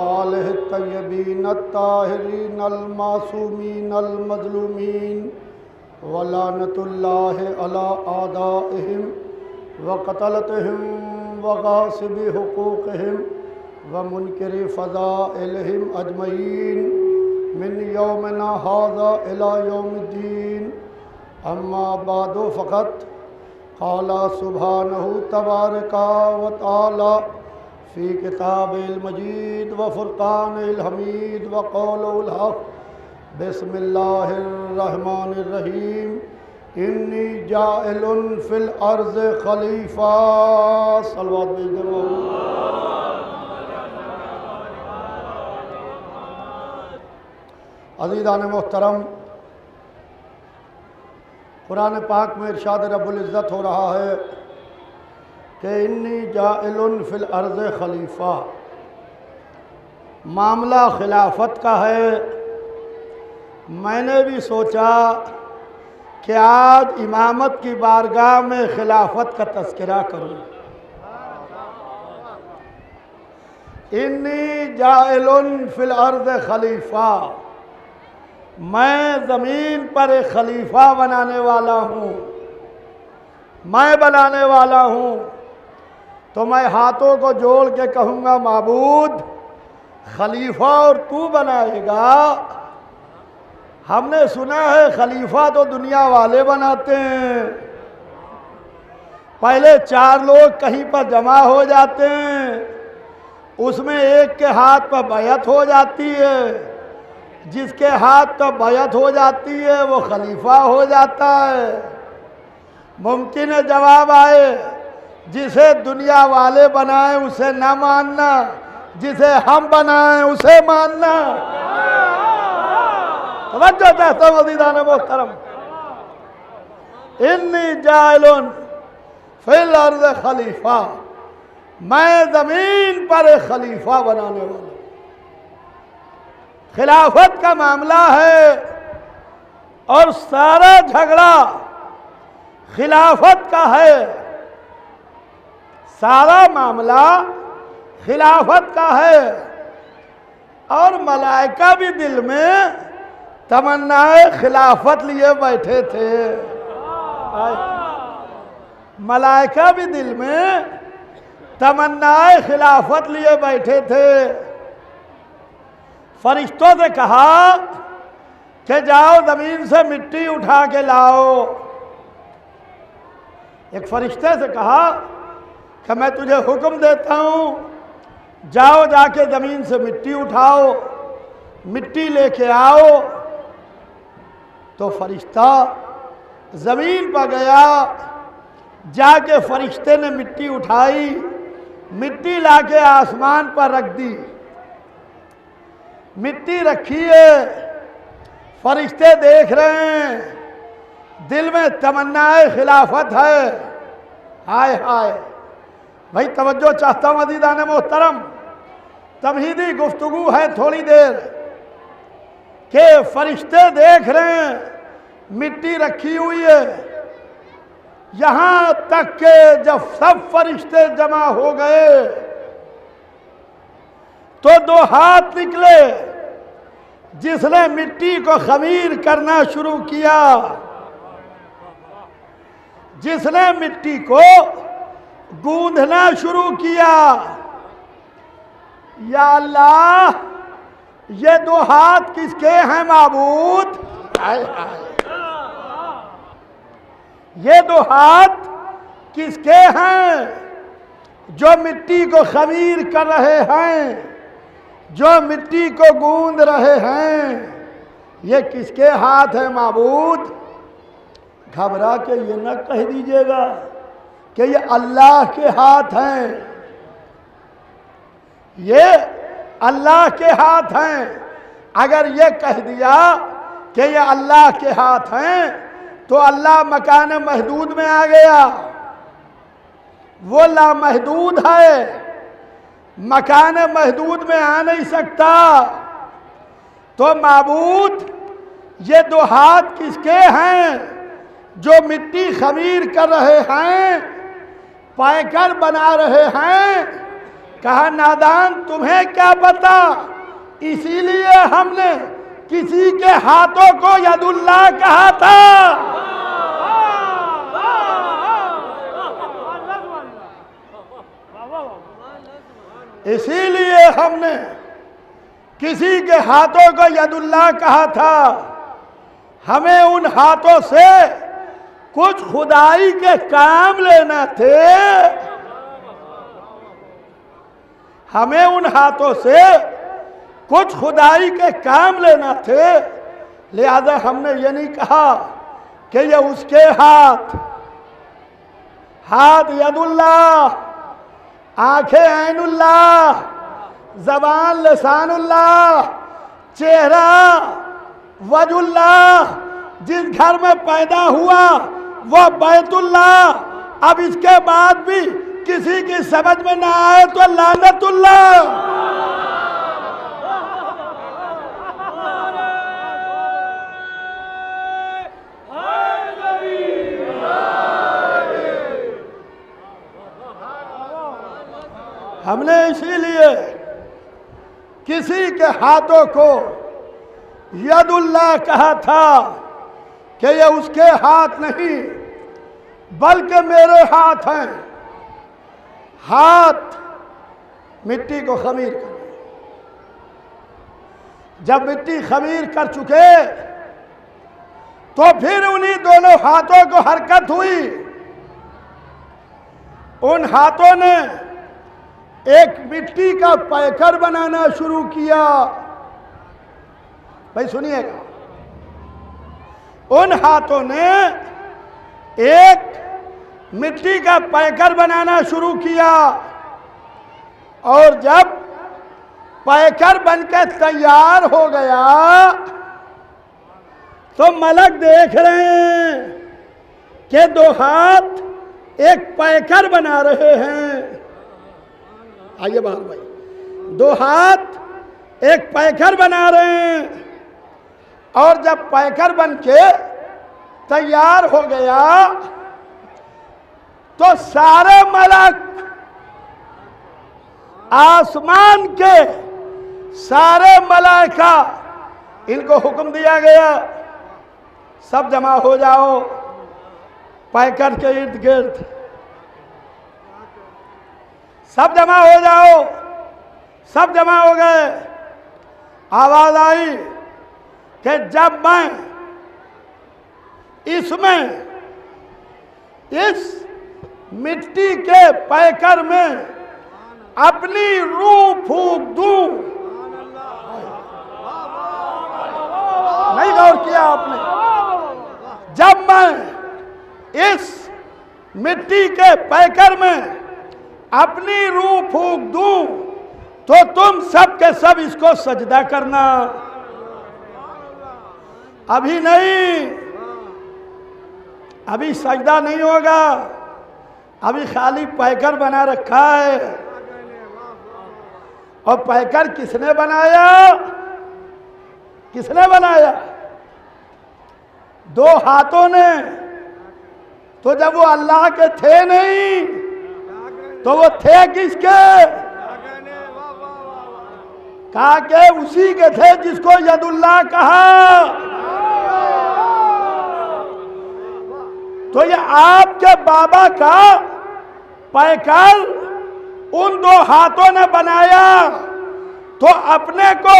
आलिह तय्यबीन अत्ताहिरीन अलमासूमीन अलमज़लूमीन वलानतुल्लाहि अला आदाइहिम व क़तलतहिम व गासिबि हुकूक़िहिम व मुनकिरि फ़ज़ाइलिहिम अजमईन मिन यौमिना हाज़ा इला यौमिद्दीन। अम्मा बादु फ़क़त क़ाला सुब्हानहु तबारका व तआला फ़ी किताबिल मजीद व फ़ुरक़ानिल हमीद व क़ौलिल हक़ बिस्मिल्लाहिर रहमानिर रहीम। इन्नी जाइलुन फ़िल अर्ज़ ख़लीफ़ा। सल्लल्लाहु अलैहि वसल्लम। अज़ीज़ान मोहतरम, कुरान पाक में इरशाद रब्बुल इज़्ज़त हो रहा है कि इन्नी जाइलुन फ़िल अर्ज़ ख़लीफ़ा। मामला खिलाफत का है। मैंने भी सोचा कि आज इमामत की बारगाह में खिलाफत का तज़किरा करूँ। इन्नी जाइलुन फ़िल अर्ज़ ख़लीफ़ा, मैं ज़मीन पर एक खलीफा बनाने वाला हूँ, मैं बनाने वाला हूँ। तो मैं हाथों को जोड़ के कहूँगा, माबूद खलीफा और तू बनाएगा। हमने सुना है खलीफा तो दुनिया वाले बनाते हैं। पहले 4 लोग कहीं पर जमा हो जाते हैं, उसमें एक के हाथ पर बैयत हो जाती है। जिसके हाथ पर बैयत हो जाती है वो खलीफा हो जाता है। मुमकिन है जवाब आए, जिसे दुनिया वाले बनाए उसे ना मानना, जिसे हम बनाए उसे मानना। तवज्जो चाहता हूं अज़ीज़ान मोहतरम। इन्नी जाइलुन फ़िल अर्ज़ खलीफा, मैं ज़मीन पर एक खलीफा बनाने वाला। खिलाफत का मामला है और सारा झगड़ा खिलाफत का है। सारा मामला खिलाफत का है। और मलाइका भी दिल में तमन्नाए खिलाफत लिए बैठे थे। मलाइका भी दिल में तमन्नाए खिलाफत लिए बैठे थे। फरिश्तों से कहा कि जाओ ज़मीन से मिट्टी उठा के लाओ। एक फरिश्ते से कहा कि मैं तुझे हुक्म देता हूँ, जाओ जाके ज़मीन से मिट्टी उठाओ, मिट्टी लेके आओ। तो फरिश्ता ज़मीन पर गया, जाके फरिश्ते ने मिट्टी उठाई, मिट्टी लाके आसमान पर रख दी। मिट्टी रखी है, फरिश्ते देख रहे हैं, दिल में तमन्नाए खिलाफत है। हाय हाय भाई, तवज्जो चाहता हूँ अज़ीज़ान मोहतरम। तमहीदी गुफ्तगू है थोड़ी देर के फरिश्ते देख रहे हैं, मिट्टी रखी हुई है। यहाँ तक के जब सब फरिश्ते जमा हो गए तो 2 हाथ निकले। जिसने मिट्टी को खमीर करना शुरू किया, जिसने मिट्टी को गूंधना शुरू किया, या अल्लाह ये 2 हाथ किसके हैं माबूद? हाय हाय, ये 2 हाथ किसके हैं जो मिट्टी को खमीर कर रहे हैं, जो मिट्टी को गूंद रहे हैं? ये किसके हाथ है माबूद? घबरा के ये न कह दीजिएगा कि ये अल्लाह के हाथ हैं। ये अल्लाह के हाथ हैं। अगर ये कह दिया कि ये अल्लाह के हाथ हैं तो अल्लाह मकान महदूद में आ गया। वो लामहदूद है, मकान महदूद में आ नहीं सकता। तो माबूद ये 2 हाथ किसके हैं जो मिट्टी खमीर कर रहे हैं, पैकर बना रहे हैं? कहा नादान तुम्हें क्या पता, इसीलिए हमने किसी के हाथों को यदुल्लाह कहा था। इसीलिए हमने किसी के हाथों को यदुल्लाह कहा था। हमें उन हाथों से कुछ खुदाई के काम लेना थे, हमें उन हाथों से कुछ खुदाई के काम लेना थे। लिहाजा हमने ये नहीं कहा कि ये उसके हाथ, हाथ यदुल्लाह, आंखें ऐनुल्लाह, जबान लिसानुल्लाह, चेहरा वजुल्लाह, जिस घर में पैदा हुआ वो बैतुल्लाह। अब इसके बाद भी किसी की समझ में ना आए तो लानतुल्लाह। हमने इसीलिए किसी के हाथों को यदुल्लाह कहा था कि ये उसके हाथ नहीं बल्कि मेरे हाथ हैं। हाथ मिट्टी को खमीर कर, जब मिट्टी खमीर कर चुके तो फिर उन्हीं दोनों हाथों को हरकत हुई। उन हाथों ने एक मिट्टी का पैकर बनाना शुरू किया। भाई सुनिएगा, उन हाथों ने एक मिट्टी का पैकर बनाना शुरू किया और जब पैकर बनकर तैयार हो गया तो मलक देख रहे हैं कि दो हाथ एक पैकर बना रहे हैं। आइए बाहर भाई, दो हाथ एक पैकर बना रहे हैं और जब पैकर बन के तैयार हो गया तो सारे मलक, आसमान के सारे मलाइका, इनको हुक्म दिया गया सब जमा हो जाओ पैकर के इर्द गिर्द, सब जमा हो जाओ। सब जमा हो गए। आवाज आई कि जब मैं इसमें इस मिट्टी के पैकर में अपनी रूह फूंक दूं, नहीं गौर किया आपने, जब मैं इस मिट्टी के पैकर में अपनी रूह फूंक दूं तो तुम सब के सब इसको सजदा करना। अभी नहीं, अभी सजदा नहीं होगा, अभी खाली पैकर बना रखा है। और पैकर किसने बनाया? किसने बनाया? दो हाथों ने। तो जब वो अल्लाह के थे नहीं तो वो थे किसके? कहा के उसी के थे जिसको यदुल्लाह कहा। तो ये आपके बाबा का पैकर उन दो हाथों ने बनाया, तो अपने को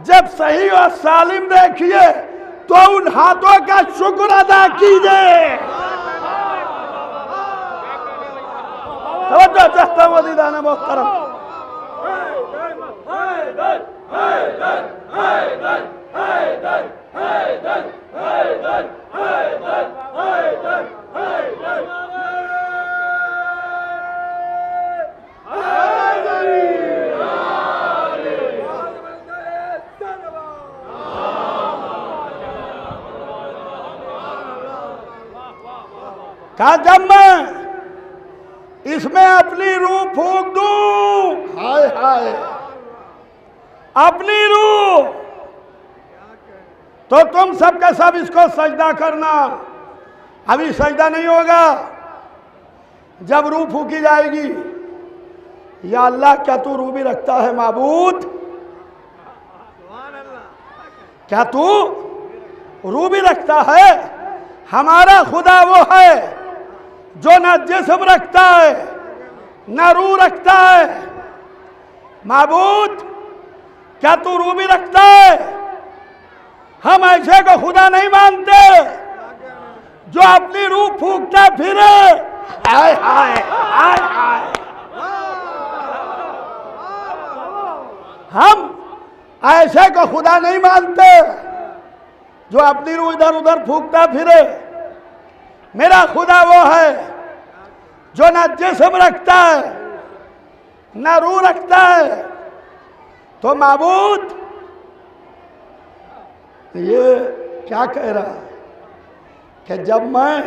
जब सही और सालिम देखिए तो उन हाथों का शुक्र अदा कीजिए। तवज्जो चाहता हूं मदीदाने मोहतरम। कहा जब मैं इसमें अपनी रूह फूंक दूं, हाय हाय, अपनी रूह, तो तुम सब का सब इसको सजदा करना। अभी सजदा नहीं होगा, जब रूह फूंकी जाएगी या अल्लाह क्या तू रूबी रखता है माबूद? क्या तू रूबी रखता है? हमारा खुदा वो है जो न जिस्म रखता है न रूह रखता है। माबूद क्या तू रूबी रखता है? हम ऐसे को खुदा नहीं मानते जो अपनी रूह फूंकता फिरे। हाय हाय हाय हाय। हम ऐसे को खुदा नहीं मानते जो अपनी रूह इधर उधर फूंकता फिरे। मेरा खुदा वो है जो न जिस्म रखता है न रूह रखता है। तो माबूद ये क्या कह रहा है कि जब मैं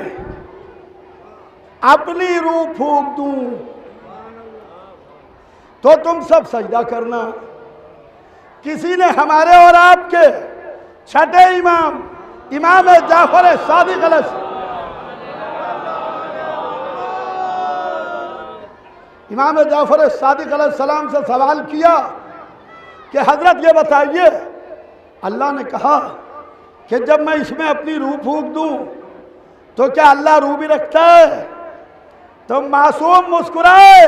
अपनी रूह फूंक दूं तो तुम सब सजदा करना। किसी ने हमारे और आपके छठे इमाम जाफर सादिक इमाम जाफर सादिक अलैहिस्सलाम से सवाल किया कि हजरत ये बताइए, अल्लाह ने कहा कि जब मैं इसमें अपनी रूह फूंक दूं तो क्या अल्लाह रूह भी रखता है? तो मासूम मुस्कुराए,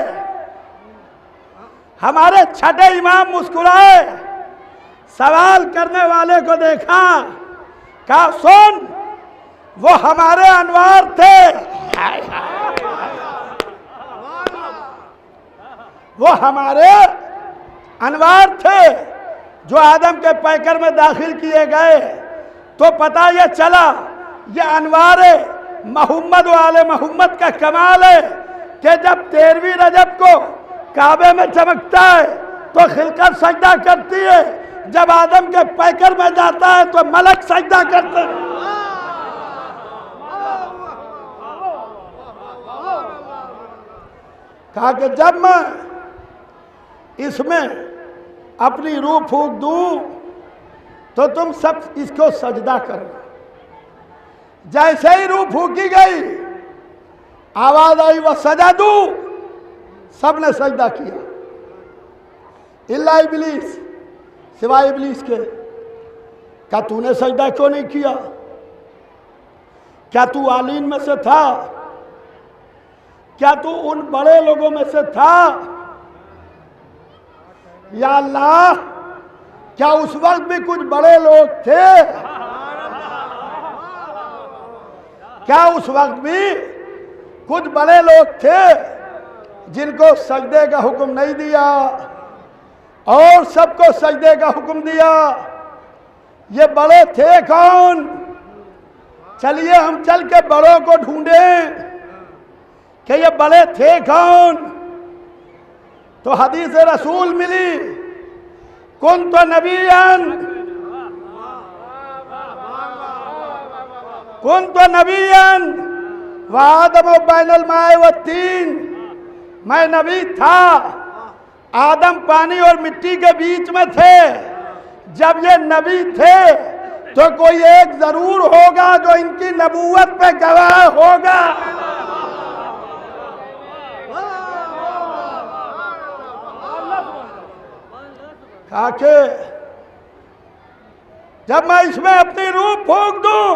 हमारे छठे इमाम मुस्कुराए। सवाल करने वाले को देखा, कहा सुन, वो हमारे अनवार थे। वो हमारे अनवार थे जो आदम के पैकर में दाखिल किए गए। तो पता ये चला ये अनवारे मोहम्मद वाले मोहम्मद का कमाल है कि जब 13वीं रजब को काबे में चमकता है तो खिलकत सजदा करती है, जब आदम के पैकर में जाता है तो मलक सजदा करते हैं। कहा कि जब मैं इसमें अपनी रूह फूंक दूं तो तुम सब इसको सजदा करो। जैसे ही रूह फूंकी गई आवाज आई वह सजदू, सबने सजदा किया इल्ला इब्लीस, सिवाय इब्लीस के। क्या तूने सजदा क्यों नहीं किया? क्या तू आलीन में से था? क्या तू उन बड़े लोगों में से था? या अल्लाह, क्या उस वक्त भी कुछ बड़े लोग थे? क्या उस वक्त भी कुछ बड़े लोग थे जिनको सजदे का हुक्म नहीं दिया और सबको सजदे का हुक्म दिया? ये बड़े थे कौन? चलिए हम चल के बड़ों को ढूंढें कि ये बड़े थे कौन। तो हदीस रसूल मिली, कुन तो नबीयन, कुन तो नबीयन व आदम बैनल माए व तीन। मैं नबी था, आदम पानी और मिट्टी के बीच में थे। जब ये नबी थे तो कोई एक जरूर होगा जो इनकी नबूवत पे गवाह होगा। काके जब मैं इसमें अपनी रूह फूंक दूं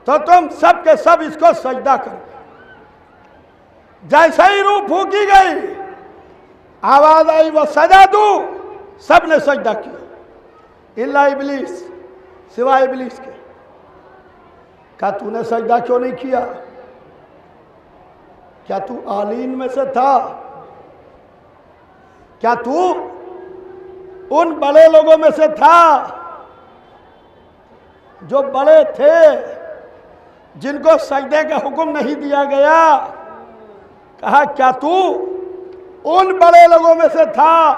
तो तुम सब के सब इसको सजदा करो। जैसे ही रूह फूंकी गई आवाज आई वह सजदू, सबने सजदा किया इल्ला इब्लीस, सिवाय इब्लीस के। क्या तूने सजदा क्यों नहीं किया? क्या तू आलीन में से था? क्या तू उन बड़े लोगों में से था जो बड़े थे जिनको सजदे का हुक्म नहीं दिया गया? कहा क्या तू उन बड़े लोगों में से था?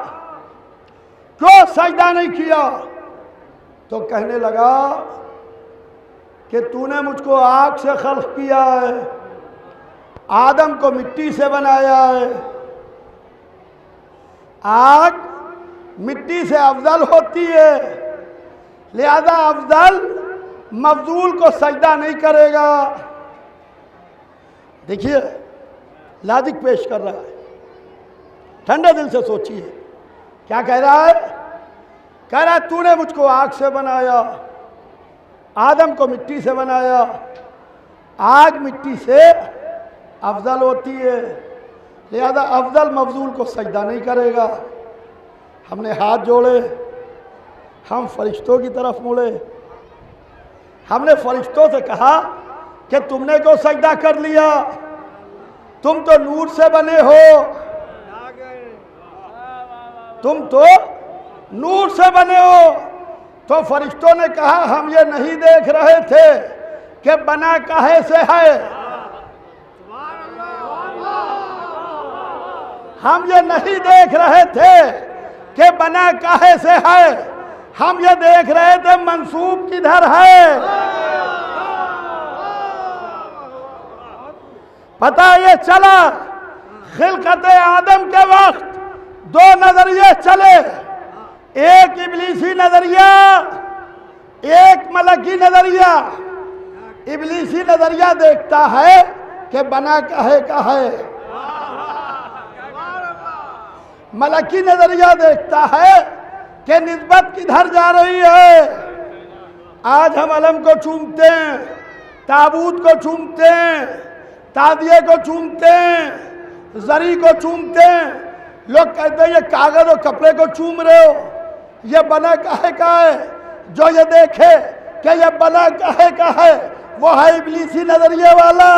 क्यों सजदा नहीं किया? तो कहने लगा कि तूने मुझको आग से खल्क किया है, आदम को मिट्टी से बनाया है। आग मिट्टी से अफजल होती है, लिहाजा अफजल मफजूल को सजदा नहीं करेगा। देखिए लॉजिक पेश कर रहा है। ठंडे दिल से सोचिए क्या कह रहा है। कह रहा है तूने मुझको आग से बनाया, आदम को मिट्टी से बनाया, आग मिट्टी से अफजल होती है, लिहाजा अफजल मफजूल को सजदा नहीं करेगा। हमने हाथ जोड़े, हम फरिश्तों की तरफ मुड़े, हमने फरिश्तों से कहा कि तुमने क्यों सजदा कर लिया, तुम तो नूर से बने हो, तुम तो नूर से बने हो। तो फरिश्तों ने कहा हम ये नहीं देख रहे थे कि बना काहे से है, हम ये नहीं देख रहे थे कि बना काहे से है, हम ये देख रहे थे मंसूब किधर है। पता ये चला खिलकत आदम के वक्त दो नजरिए चले, एक इब्लीसी नजरिया, एक मलकी नजरिया। इब्लीसी नजरिया देखता है कि बना काहे का है, मलकी नजरिया देखता है कि निस्बत किधर जा रही है। आज हम अलम को चूमते हैं, ताबूत को चूमते हैं, तादिये को चूमते हैं, जरी को चूमते हैं। लोग कहते हैं ये कागज और कपड़े को चूम रहे हो, ये बना काहे का है। जो ये देखे कि ये बना काहे का है वो है इब्लीसी नजरिए वाला।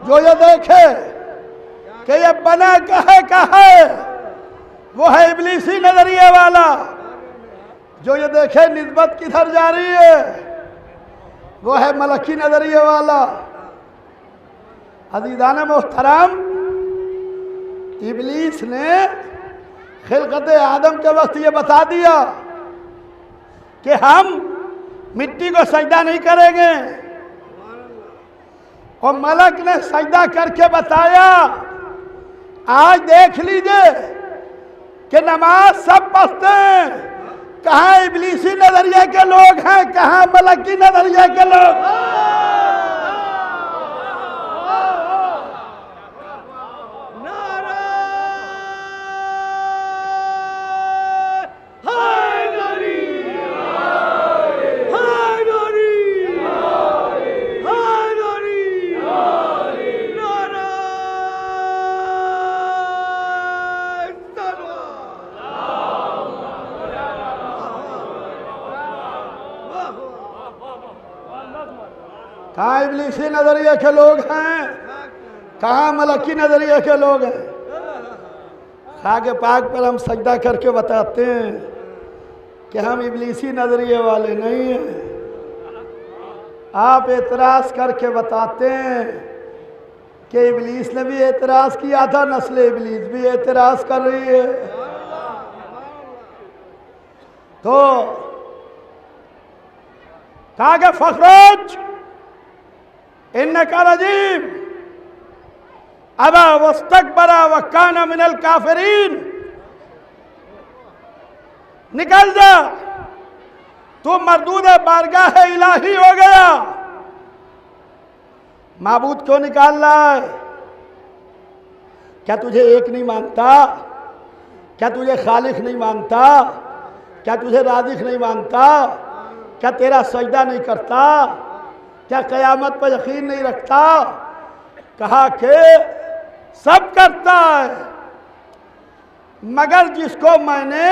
जो ये देखे कि ये बना काहे का है वो है इब्लीसी नजरिए वाला। जो ये देखे निस्बत किधर जा रही है वो है मलकी नजरिए वाला। अज़ीज़ान मोहतरम, इब्लीस ने खिलकत आदम के वक्त ये बता दिया कि हम मिट्टी को सजदा नहीं करेंगे, और मलक ने सजदा करके बताया। आज देख लीजिए कि नमाज सब पढ़ते हैं, कहाँ इब्लीसी नजरिए के लोग हैं, कहाँ मलकी नजरिए के लोग। कहाँ इब्लीसी नजरिए के लोग हैं, कहाँ मलकी नजरिए के लोग हैं। खाके पाक पर हम सजदा करके बताते हैं कि हम इब्लीसी नजरिए वाले नहीं हैं। आप एतराज़ करके बताते हैं कि इब्लीस ने भी एतराज़ किया था, नस्ल इब्लीस भी एतराज़ कर रही है। तो कहा कि फखरुज इन्नका रजीम अबा वस्तकबरा व काना मिनल काफिरीन, निकल जा, तू मरदूद बारगाह इलाही हो गया। माबूद क्यों निकाल रहा है? क्या तुझे एक नहीं मानता? क्या तुझे खालिक नहीं मानता? क्या तुझे राज़िक नहीं मानता? क्या तेरा सजदा नहीं करता? क्या क़यामत पर यकीन नहीं रखता? कहा कि सब करता है, मगर जिसको मैंने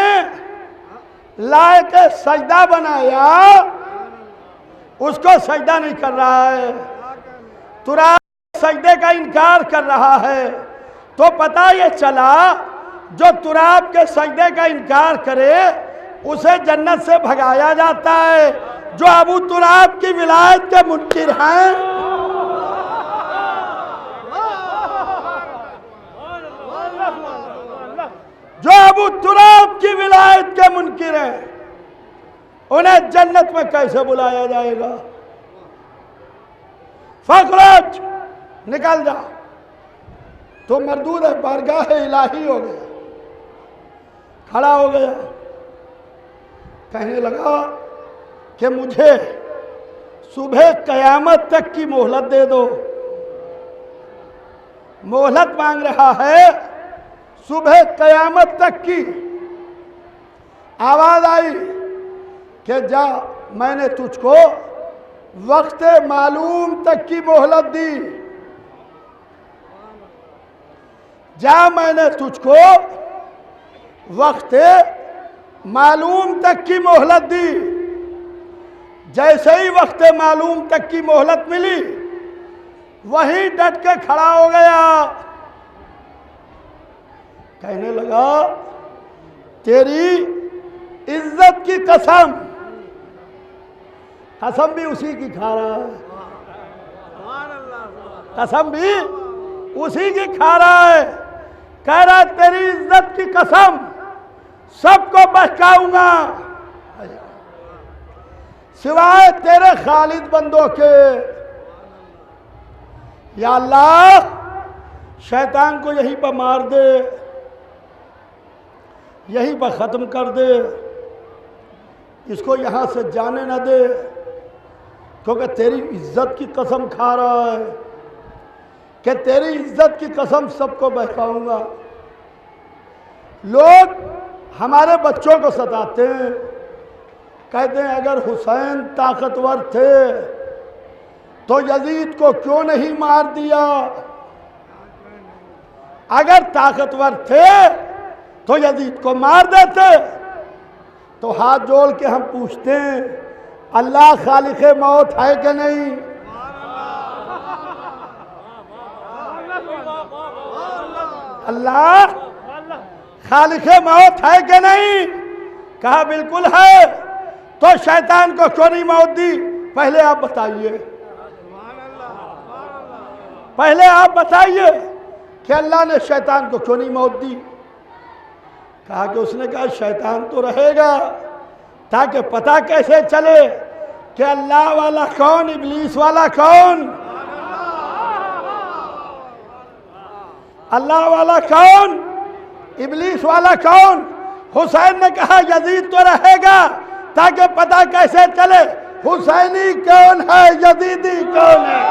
लायक सजदा बनाया उसको सजदा नहीं कर रहा है, तुराब सजदे का इनकार कर रहा है। तो पता ये चला जो तुराब के सजदे का इनकार करे उसे जन्नत से भगाया जाता है। जो अबू तुराब की विलायत के मुनकिर हैं, जो अबू तुराब की विलायत के मुनकिर हैं, उन्हें जन्नत में कैसे बुलाया जाएगा? फखरुज, निकल जा, तो मरदूद है, बारगाह इलाही हो गया। खड़ा हो गया, कहने लगा कि मुझे सुबह कयामत तक की मोहलत दे दो। मोहलत मांग रहा है सुबह कयामत तक की। आवाज आई कि जा, मैंने तुझको वक्त मालूम तक की मोहलत दी। जा, मैंने तुझको वक्त मालूम तक की मोहलत दी। जैसे ही वक्त मालूम तक की मोहलत मिली, वहीं डट के खड़ा हो गया। कहने लगा, तेरी इज्जत की कसम, कसम भी उसी की खा रहा है, कसम भी उसी की खा रहा है। कह रहा, तेरी इज्जत की कसम, सबको बहकाऊंगा सिवाय तेरे खालिद बंदों के। या अल्लाह, शैतान को यहीं पर मार दे, यहीं पर ख़त्म कर दे, इसको यहाँ से जाने न दे, क्योंकि तेरी इज्जत की कसम खा रहा है कि तेरी इज्जत की कसम सबको बहकाऊंगा। लोग हमारे बच्चों को सताते हैं, कहते हैं अगर हुसैन ताकतवर थे तो यजीद को क्यों नहीं मार दिया? अगर ताकतवर थे तो यजीद को मार देते। तो हाथ जोड़ के हम पूछते हैं, अल्लाह खालिक मौत है कि नहीं? अल्लाह खालिक मौत है कि नहीं? कहा बिल्कुल है। तो शैतान को क्यों नहीं मौत दी? पहले आप बताइए, पहले आप बताइए कि अल्लाह ने शैतान को क्यों नहीं मौत दी? कहा कि उसने कहा शैतान तो रहेगा, ताकि पता कैसे चले कि अल्लाह वाला कौन, इब्लीस वाला कौन, अल्लाह वाला कौन, इब्लीस वाला कौन। हुसैन ने कहा यजीद तो रहेगा, ताकि पता कैसे चले हुसैनी कौन है, यजीदी कौन है।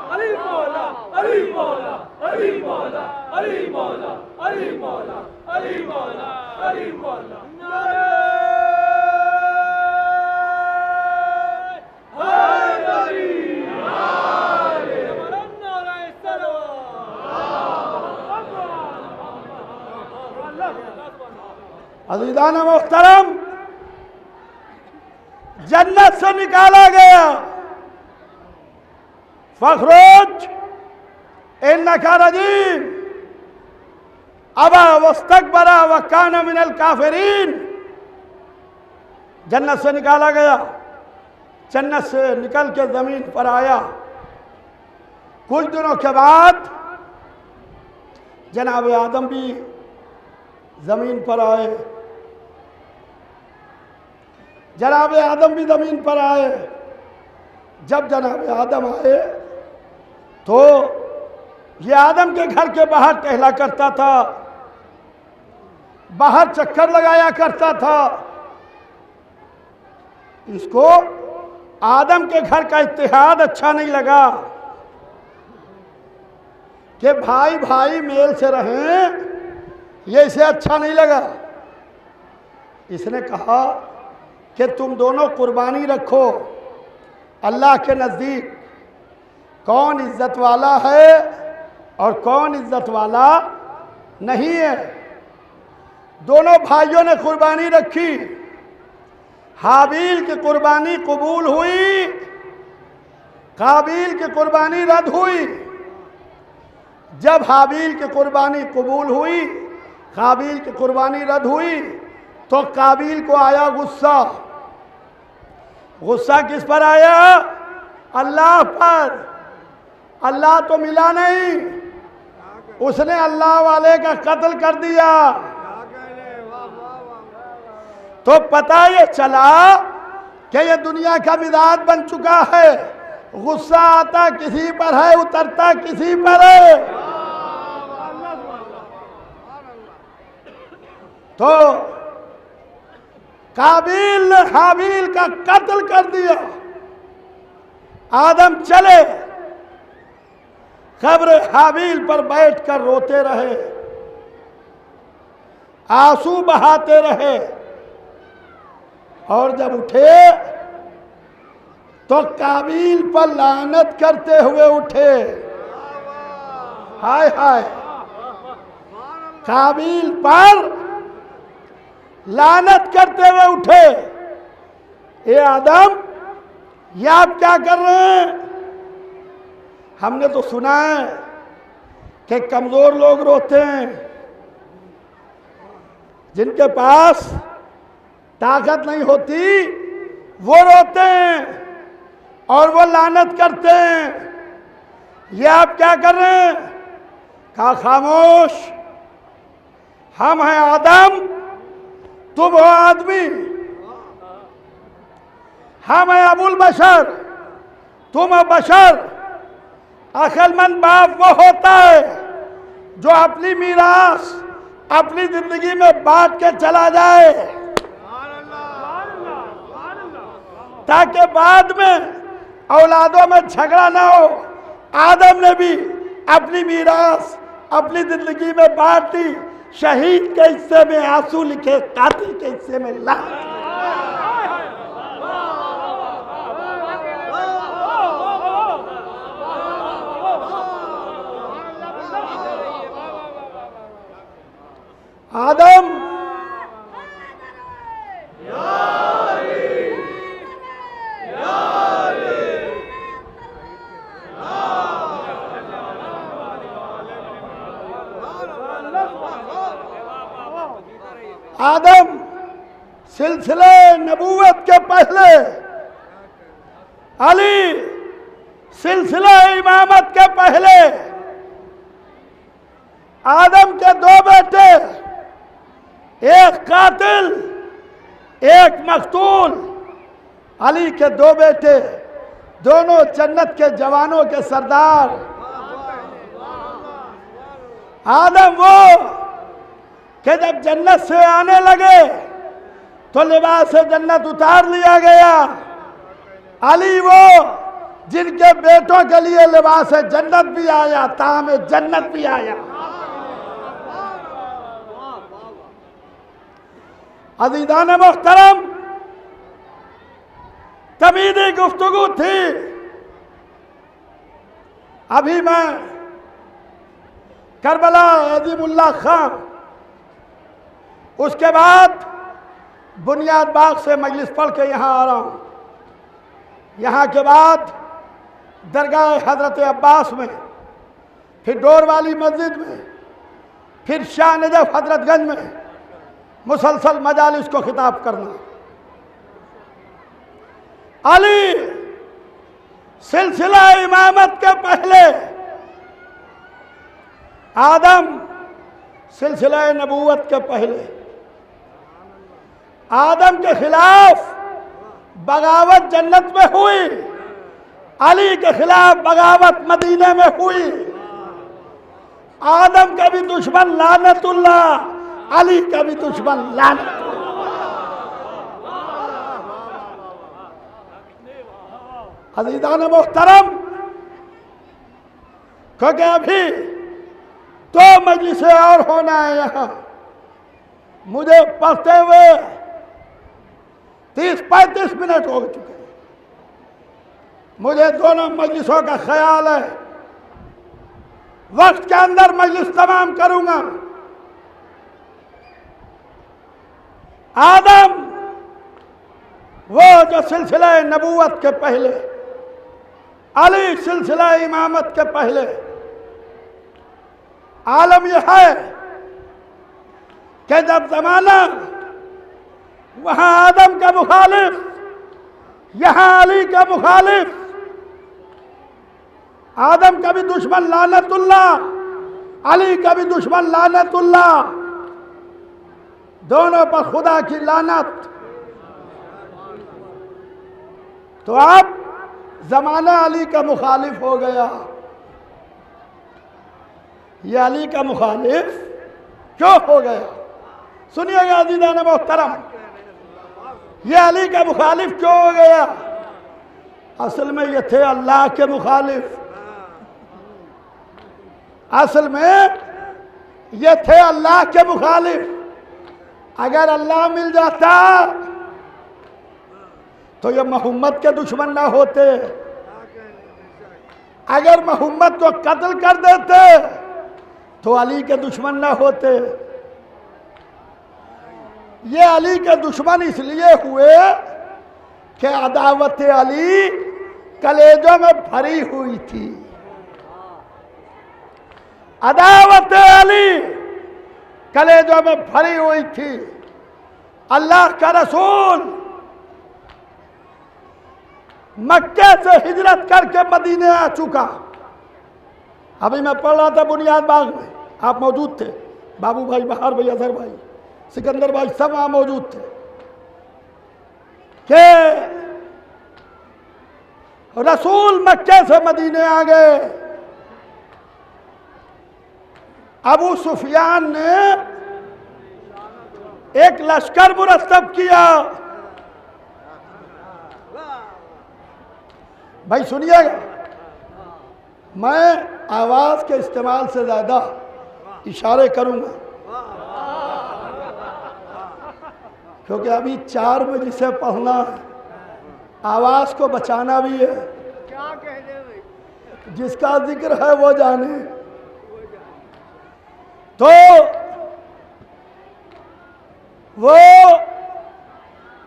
अली मौला, अली मौला, अली मौला, अली मौला, अली मौला, अली मौला, अली मौला। अज़ीज़ान मोहतरम, जन्नत से निकाला गया फखरुज इन्नका रजीम अबा वस्तकबरा व कान मिनल काफिरीन। जन्नत से निकाला गया, जन्नत से निकल के जमीन पर आया। कुछ दिनों के बाद जनाब आदम भी जमीन पर आए, जनाब आदम भी जमीन पर आए। जब जनाब आदम आए तो ये आदम के घर के बाहर टहला करता था, बाहर चक्कर लगाया करता था। इसको आदम के घर का इत्तेहाद अच्छा नहीं लगा कि भाई भाई मेल से रहें, ये इसे अच्छा नहीं लगा। इसने कहा कि तुम दोनों कुर्बानी रखो, अल्लाह के नज़दीक कौन इज्जत वाला है और कौन इज्जत वाला नहीं है। दोनों भाइयों ने कुर्बानी रखी। हाबील की कुर्बानी कबूल हुई, काबिल की कुर्बानी रद्द हुई। जब हाबील की कुर्बानी कबूल हुई, काबिल की कुर्बानी रद्द हुई, तो काबिल को आया गुस्सा। गुस्सा किस पर आया? अल्लाह पर। अल्लाह तो मिला नहीं, उसने अल्लाह वाले का कत्ल कर दिया। तो पता ये चला कि ये दुनिया का मिजाज बन चुका है, गुस्सा आता किसी पर है, उतरता किसी पर है। तो काबिल ने हाबिल का कत्ल कर दिया। आदम चले, कब्र हाबिल पर बैठकर रोते रहे, आंसू बहाते रहे, और जब उठे तो काबिल पर लानत करते हुए उठे। हाय हाय, काबिल पर लानत करते हुए उठे। ये आदम, ये आप क्या कर रहे हैं? हमने तो सुना है कि कमजोर लोग रोते हैं, जिनके पास ताकत नहीं होती वो रोते हैं और वो लानत करते हैं। ये आप क्या कर रहे हैं? कहा खामोश, हम हैं आदम, तुम हो आदमी। हम हैं अबुल बशर, तुम हो बशर। अक्लमंद बाप वो होता है जो अपनी मीरास अपनी जिंदगी में बांट के चला जाए, ताकि बाद में औलादों में झगड़ा ना हो। आदम ने भी अपनी मीरास अपनी जिंदगी में बांट दी। शहीद के हिस्से में आंसू लिखे, कातिल के हिस्से में लानत। आदम आदम सिलसिले नबूवत के पहले, अली सिलसिले इमामत के पहले। आदम के दो बेटे, एक कातिल एक मकतूल। अली के दो बेटे, दोनों जन्नत के जवानों के सरदार। आदम वो कि जब जन्नत से आने लगे तो लिबास से जन्नत उतार लिया गया। अली वो जिनके बेटों के लिए लिबास से जन्नत भी आया, ताम जन्नत भी आया। अज़ीज़ान मुहतरम, तमीदी गुफ्तगू थी। अभी मैं करबला अज़ीमुल्लाह खान, उसके बाद बुनियाद बाग से मजलिस पढ़ के यहाँ आ रहा हूँ। यहाँ के बाद दरगाह हजरत अब्बास में, फिर डोर वाली मस्जिद में, फिर शाह नजफ हजरतगंज में मुसलसल मजालिस को खिताब करना। अली सिलसिला इमामत के पहले, आदम सिलसिला नबूवत के पहले। आदम के खिलाफ बगावत जन्नत में हुई, अली के खिलाफ बगावत मदीने में हुई। आदम का भी दुश्मन लानतुल्लाह, अली का भी दुश्मन लानतुल्लाह। अज़ीज़ान मोहतरम, क्योंकि अभी तो मजलिसें और होना है। यहाँ मुझे पढ़ते हुए 30-35 मिनट हो चुके हैं। मुझे दोनों मजलिसों का ख्याल है, वक्त के अंदर मजलिस तमाम करूंगा। आदम वो जो सिलसिला नबूवत के पहले, अली सिलसिला इमामत के पहले। आलम यह है कि जब जमाना वहां आदम का मुखालिफ, यहां अली का मुखालिफ। आदम का भी दुश्मन लानतुल्लाह, अली का भी दुश्मन लानतुल्लाह, दोनों पर खुदा की लानत। तो अब जमाना अली का मुखालिफ हो गया। ये अली का मुखालिफ क्यों हो गया? सुनिएगा अज़ीज़ान मोहतरम, ये अली का मुखालिफ क्यों हो गया? असल में ये थे अल्लाह के मुखालिफ। असल में ये थे अल्लाह के मुखालिफ। अगर अल्लाह मिल जाता तो ये मोहम्मद के दुश्मन ना होते। अगर मोहम्मद को कत्ल कर देते तो अली के दुश्मन ना होते। ये अली के दुश्मन इसलिए हुए कि अदावत अली कलेजों में भरी हुई थी। अदावत अली कलेजों में भरी हुई थी। अल्लाह का रसूल मक्के से हिजरत करके मदीने आ चुका। अभी मैं पढ़ रहा था बुनियाद बाग में, आप मौजूद थे, बाबू भाई, बहार भाई, अजहर भाई, सिकंदर भाई, सब वहां मौजूद थे कि रसूल मक्के से मदीने आ गए। अबू सुफियान ने एक लश्कर मुरतब किया। भाई सुनिएगा, मैं आवाज के इस्तेमाल से ज्यादा इशारे करूंगा, क्योंकि अभी 4 बजे से पढ़ना है, आवाज को बचाना भी है। क्या कह दे, जिसका जिक्र है वो जाने। तो वो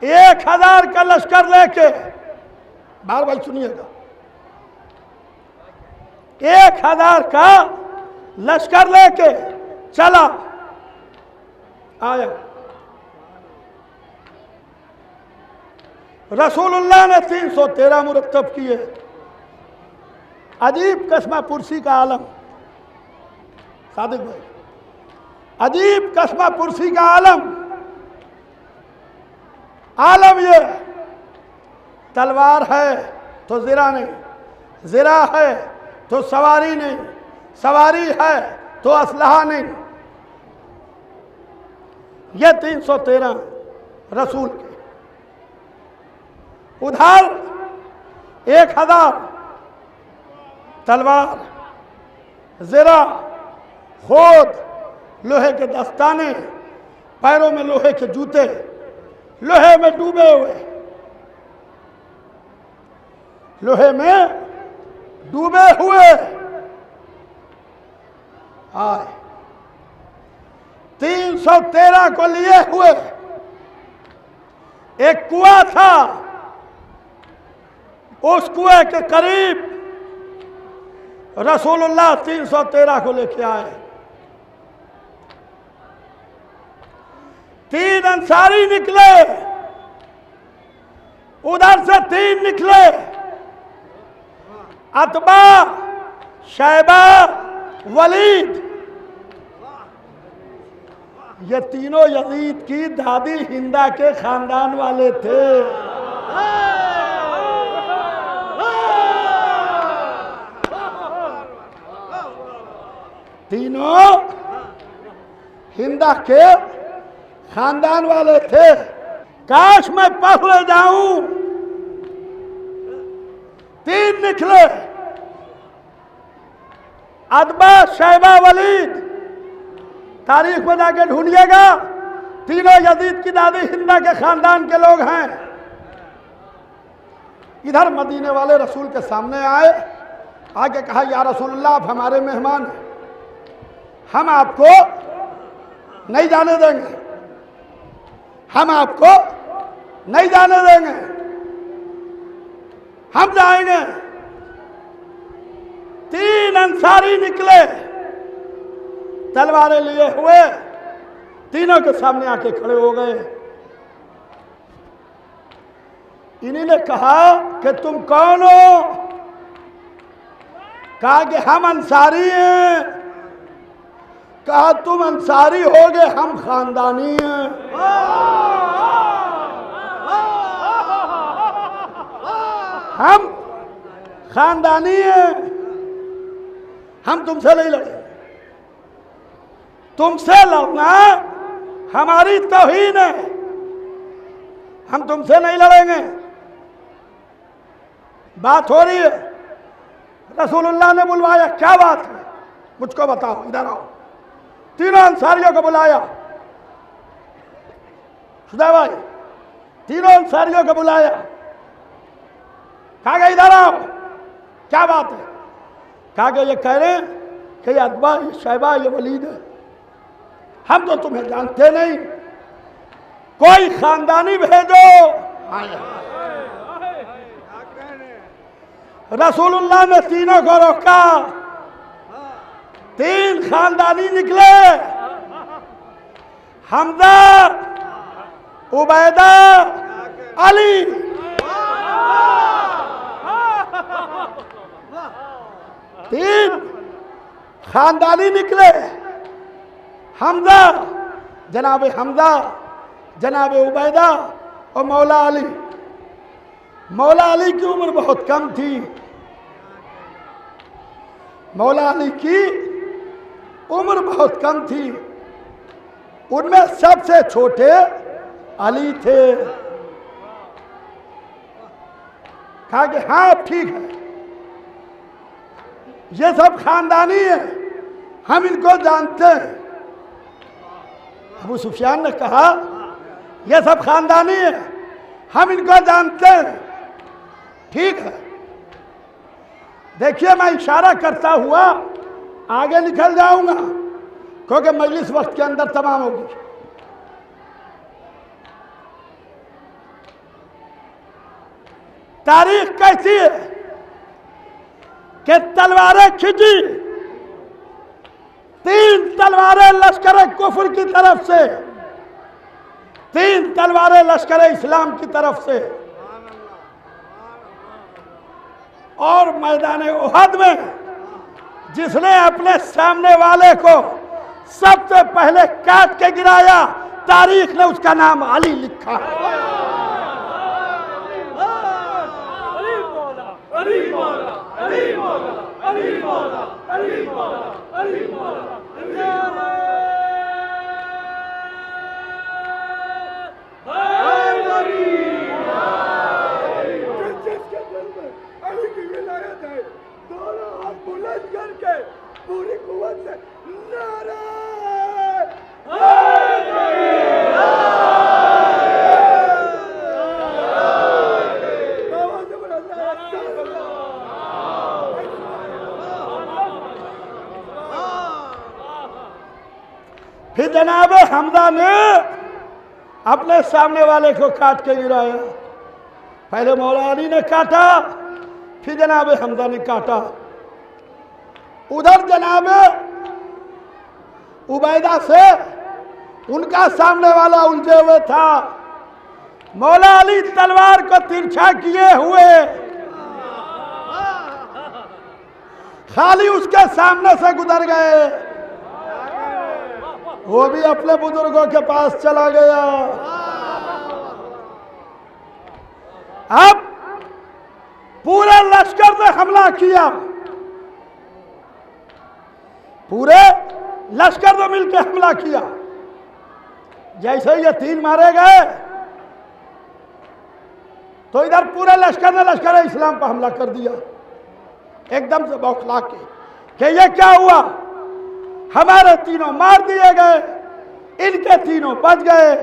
1000 का लश्कर लेके, बार भाई सुनिएगा, 1000 का लश्कर लेके चला आया। रसूलुल्लाह ने 313 मुरतब किए। अजीब कस्मा पुरसी का आलम, सादिक भाई, अजीब कस्मा पुरसी का आलम। आलम ये तलवार है तो ज़िरा नहीं, ज़िरा है तो सवारी नहीं, सवारी है तो असलहा नहीं। ये 313 रसूल के। उधर 1000 तलवार, ज़िरा, खोद, लोहे के दस्ताने, पैरों में लोहे के जूते, लोहे में डूबे हुए, लोहे में डूबे हुए आए। 313 को लिए हुए। एक कुआं था, उस कुएं के करीब रसूलुल्लाह 313 को लेके आए। 3 अंसारी निकले, उधर से 3 निकले, अतबा, शैबा, वलीद। ये तीनों यजीद की दादी हिंदा के खानदान वाले थे। तीनों हिंदा के खानदान वाले थे। काश मैं पढ़ ले जाऊं। 3 निकले, अदबा, शैबा, वलीद। तारीख में जाके ढूंढिएगा, तीनों यजीद की दादी हिंदा के खानदान के लोग हैं। इधर मदीने वाले रसूल के सामने आए, आके कहा, या रसूलल्लाह, आप हमारे मेहमान हैं, हम आपको नहीं जाने देंगे, हम आपको नहीं जाने देंगे, हम जाएंगे। 3 अंसारी निकले, तलवारें लिए हुए, तीनों के सामने आके खड़े हो गए। इन्हीं ने कहा कि तुम कौन हो? कहा कि हम अंसारी हैं। कहा तुम अंसारी होगे, हम खानदानी हैं। हम खानदानी हैं, हम तुमसे नहीं लड़ेंगे। तुमसे लड़ना हमारी तौहीन है, हम तुमसे नहीं लड़ेंगे। बात हो रही है, रसूलुल्लाह ने बुलवाया, क्या बात है मुझको बताओ, इधर आओ। तीनों अंसारियों को बुलाया, शुदा भाई, तीनों अंसारियों को बुलाया, कहा गया इधर आओ, क्या बात है? कहा गया ये कह रहे हैं कि ये अतबा, ये शैबा, ये वलीद है, हम तो तुम्हें जानते नहीं, कोई खानदानी भेजो। रसूलुल्लाह ने तीनों को रोका, तीन खानदानी निकले, हमजा, उबैदा, अली। तीन खानदानी निकले, हमजा, जनाब हमजा, जनाब उबैदा और मौला अली। मौला अली की उम्र बहुत कम थी, मौला अली की उम्र बहुत कम थी, उनमें सबसे छोटे अली थे। कहा कि हाँ ठीक है, ये सब खानदानी है, हम इनको जानते हैं। अबू सुफियान ने कहा ये सब खानदानी है, हम इनको जानते हैं, ठीक है। देखिए मैं इशारा करता हुआ आगे निकल जाऊंगा, क्योंकि मजलिस वक्त के अंदर तमाम होगी। तारीख कैसी है कि तलवारें खींची, तीन तलवारें लश्कर कुफर की तरफ से, तीन तलवारें लश्कर इस्लाम की तरफ से, और मैदान उहद में जिसने अपने सामने वाले को सबसे पहले काट के गिराया, तारीख ने उसका नाम अली लिखा है। पूरी कुव्वत से नारा फिर जनाब हमजा ने अपने सामने वाले को काट के गिराया। पहले मौला अली ने काटा, फिर जनाब हमजा ने काटा। उधर जनाब उबैदा से उनका सामने वाला उलझे हुए था। मौला अली तलवार को तिरछा किए हुए खाली उसके सामने से गुजर गए, वो भी अपने बुजुर्गों के पास चला गया। अब पूरे लश्कर ने हमला किया, पूरे लश्कर ने मिलकर हमला किया। जैसे ये तीन मारे गए तो इधर पूरे लश्कर ने लश्कर इस्लाम पर हमला कर दिया, एकदम से बौखला के कि ये क्या हुआ, हमारे तीनों मार दिए गए, इनके तीनों बच गए।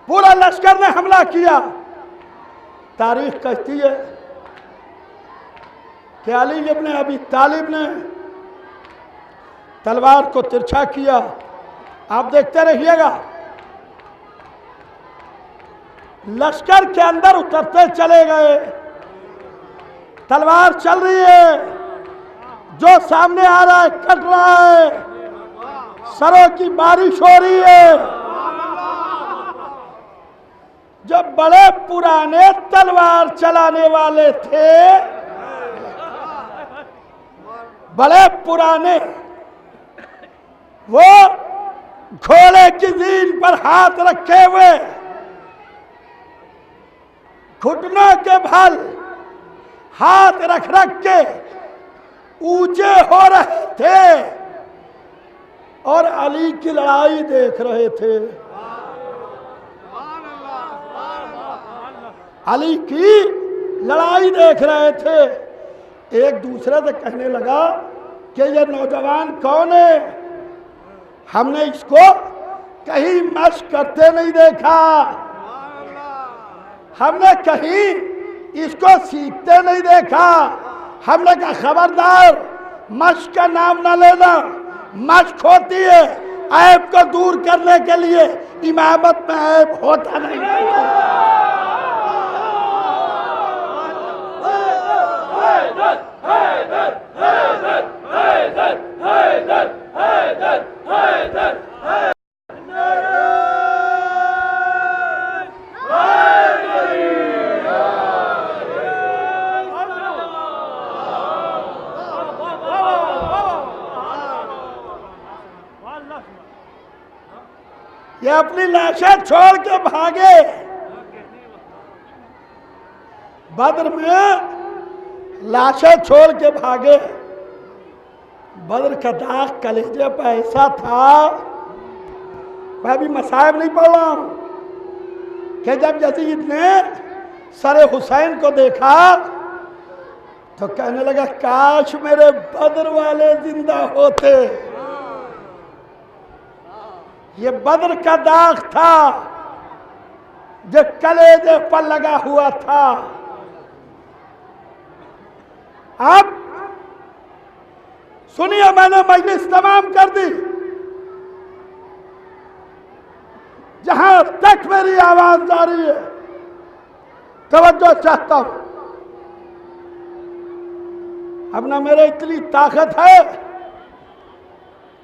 पूरा लश्कर ने हमला किया। तारीख कहती है कि अली इब्न अबी तालिब ने तलवार को तिरछा किया। आप देखते रहिएगा, लश्कर के अंदर उतरते चले गए, तलवार चल रही है, जो सामने आ रहा है कट रहा है, सरों की बारिश हो रही है। जो बड़े पुराने तलवार चलाने वाले थे, बड़े पुराने वो घोड़े की जीन पर हाथ रखे हुए घुटनों के बल हाथ रख रख के ऊंचे हो रहे थे और अली की लड़ाई देख रहे थे। अली की लड़ाई देख रहे थे। एक दूसरे से कहने लगा कि ये नौजवान कौन है, हमने इसको कहीं मश्क करते नहीं देखा, हमने कहीं इसको सीखते नहीं देखा। हमने कहा खबरदार मश्क का नाम ना लेना, मश्क होती है ऐब को दूर करने के लिए, इमामत में ऐब होता नहीं। ये अपनी लाशें छोड़ के भागे। बद्र में लाशें छोड़ के भागे। बद्र का दाग कलेजे पर ऐसा था, मैं अभी मसाइब नहीं पढ़ रहा हूं, कि जब यजीद ने सरे हुसैन को देखा तो कहने लगा काश मेरे बद्र वाले जिंदा होते। ये बद्र का दाग था जो कलेजे पर लगा हुआ था। अब सुनिए, मैंने मजलिस तमाम कर दी। जहां तक मेरी आवाज जा रही है तवज्जो चाहता हूं। अब ना मेरे इतनी ताकत है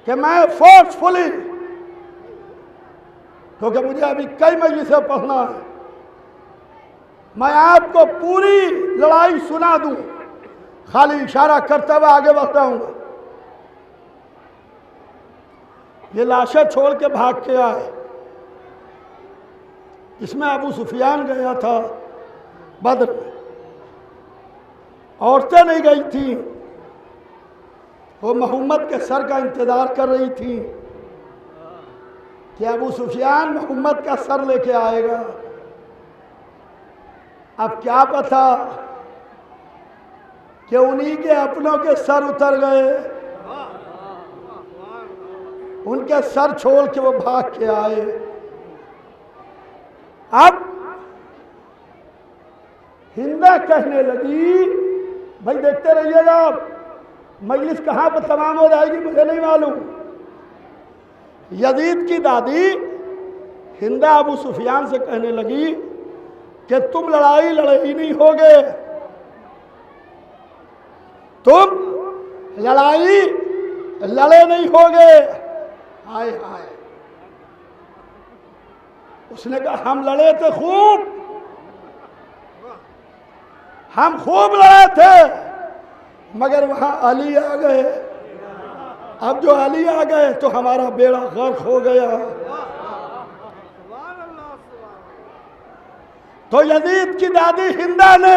कि मैं फोर्सफुली, क्योंकि मुझे अभी कई मजलिसें पढ़ना है, मैं आपको पूरी लड़ाई सुना दूं, खाली इशारा करते हुए आगे बढ़ता हूं। ये लाशें छोड़ के भाग के आए। इसमें अबू सुफियान गया था बद्र में, औरतें नहीं गई थी, वो मोहम्मद के सर का इंतजार कर रही थी कि अबू सुफियान मोहम्मद का सर लेके आएगा। अब क्या पता कि उन्हीं के अपनों के सर उतर गए, उनके सर छोड़ के वो भाग के आए। अब हिंदा कहने लगी, भाई देखते रहिएगा आप, मजलिस कहां पर तमाम हो जाएगी मुझे नहीं मालूम। यजीद की दादी हिंदा अबू सुफियान से कहने लगी कि तुम लड़ाई लड़े ही नहीं होगे, तुम लड़ाई लड़े नहीं होगे। हाय हाय, उसने कहा हम लड़े थे खूब, हम खूब लड़े थे, मगर वहां अली आ गए। अब जो अली आ गए तो हमारा बेड़ा गर्क हो गया। तो यजीद की दादी हिंदा ने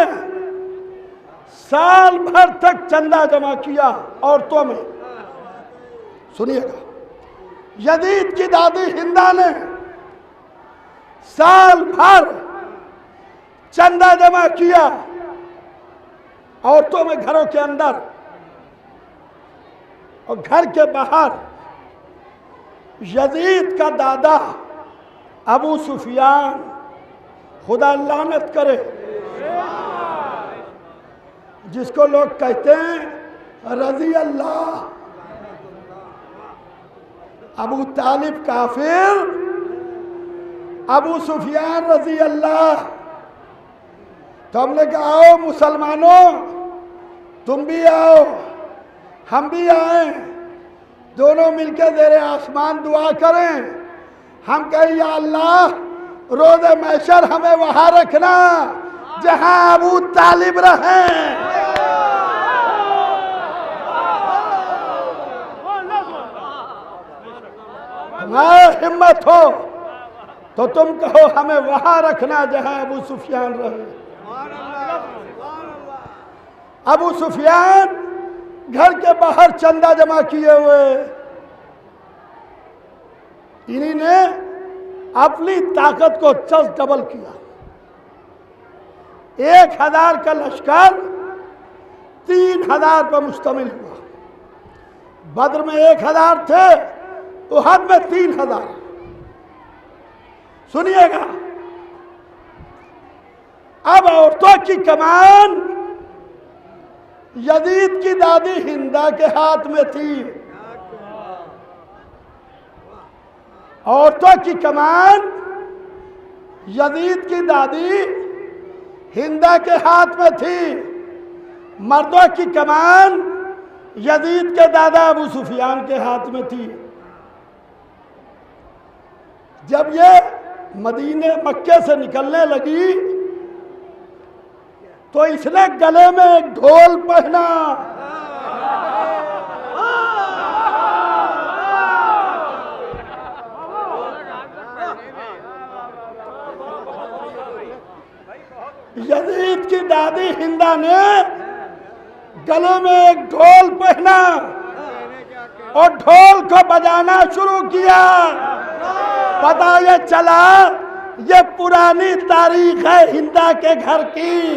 साल भर तक चंदा जमा किया औरतों में। सुनिएगा, यजीद की दादी हिंदा ने साल भर चंदा जमा किया औरतों में, घरों के अंदर और घर के बाहर। यजीद का दादा अबू सुफियान, खुदा लानत करे, जिसको लोग कहते हैं रजी अल्लाह, अबू तालिब काफिर, अबू सुफियान रजी अल्लाह। तो हमने कहा आओ मुसलमानों, तुम भी आओ हम भी आए, दोनों मिलकर ज़ेरे आसमान दुआ करें। हम कहें या अल्लाह रोज़े महशर हमें वहां रखना जहां अबू तालिब रहे। हिम्मत हो तो तुम कहो हमें वहां रखना जहां अबू सुफियान रहे। अबू सुफियान घर के बाहर चंदा जमा किए हुए, इन्हीं ने अपनी ताकत को 10 डबल किया। 1000 का लश्कर 3000 पर मुश्तमिल हुआ। बद्र में 1000 थे, उहद में 3000। सुनिएगा, अब औरतों की कमान यजीद की दादी हिंदा के हाथ में थी। औरतों की कमान यजीद की दादी हिंदा के हाथ में थी। मर्दों की कमान यजीद के दादा अबू सुफियान के हाथ में थी। जब ये मदीने मक्के से निकलने लगी तो इसने गले में एक ढोल पहना। यजीद की दादी हिंदा ने गले में एक ढोल पहना और ढोल को बजाना शुरू किया। पता ये चला ये पुरानी तारीख है हिंदा के घर की,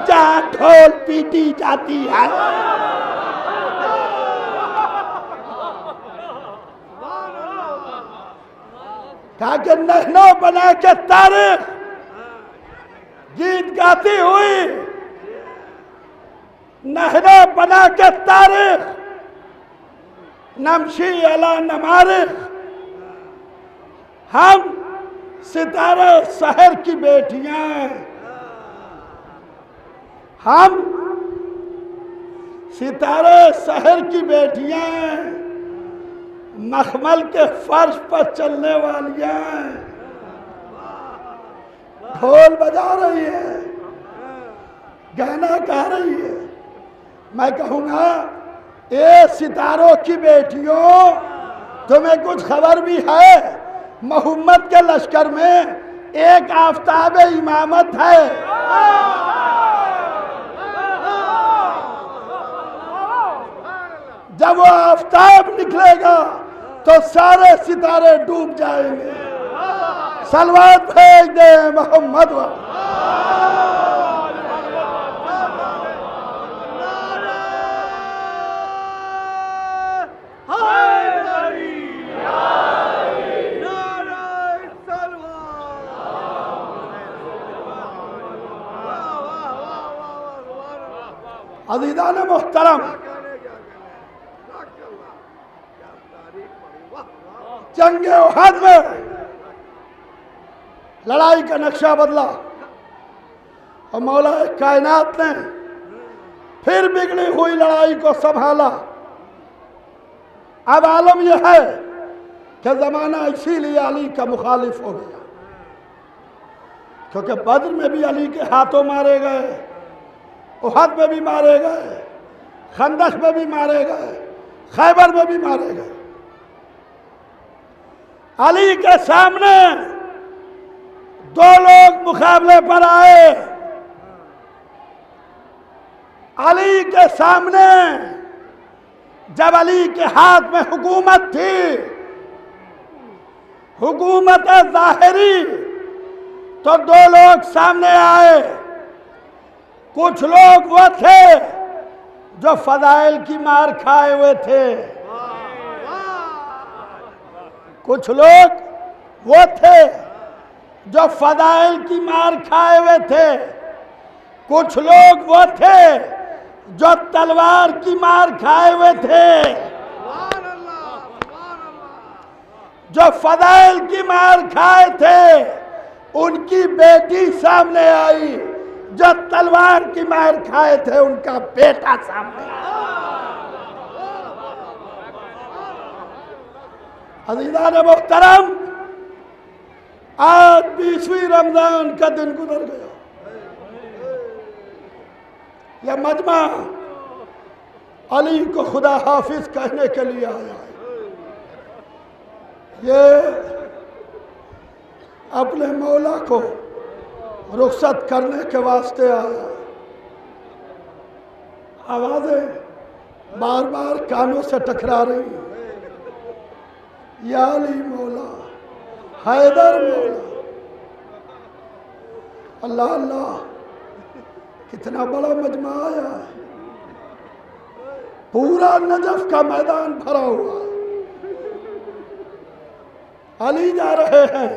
जहां ढोल पीटी जाती है। कहा कि नहनों बना के तारीख गीत गाती हुई, नहनों बना के तारीख नमशी अला नमारिख। हम सितारे शहर की बेटियां, हम सितारे शहर की बेटियां, मखमल के फर्श पर चलने वालियां ढोल बजा रही है, गाना गा रही है। मैं कहूंगा ये सितारों की बेटियों, तुम्हें कुछ खबर भी है? मोहम्मद के लश्कर में एक आफताब इमामत है। जब वो आफताब निकलेगा तो सारे सितारे डूब जाएंगे। सलवात भेज दे मोहम्मद। अज़ीज़ान मोहतरम, जंगे उहद में लड़ाई का नक्शा बदला और मौला कायनात ने फिर बिगड़ी हुई लड़ाई को संभाला। अब आलम यह है कि जमाना इसीलिए अली का मुखालिफ हो गया, क्योंकि बद्र में भी अली के हाथों मारे गए, उहद में भी मारे गए, खंदक में भी मारे गए, खैबर में भी मारे गए। अली के सामने 2 लोग मुकाबले पर आए। अली के सामने जब अली के हाथ में हुकूमत थी, हुकूमत ज़ाहिरी, तो 2 लोग सामने आए। कुछ लोग वो थे जो फदाइल की मार खाए हुए थे, कुछ लोग वो थे जो फदाइल की मार खाए हुए थे, कुछ लोग वो थे जो तलवार की मार खाए हुए थे। जो फदाइल की मार खाए थे उनकी बेटी सामने आई, जो तलवार की मार खाए थे उनका बेटा सामने आया। अज़ीज़ान मोहतरम, आज 20वीं रमजान का दिन गुजर गया। यह मजमा अली को खुदा हाफिज कहने के लिए आया है। ये अपने मौला को रुखसत करने के वास्ते आया। आवाजें बार बार कानों से टकरा रही हैं। या अली मौला, हैदर मौला। अल्लाह अल्लाह, कितना बड़ा मजमा आया है। पूरा नजफ का मैदान भरा हुआ है। अली जा रहे हैं।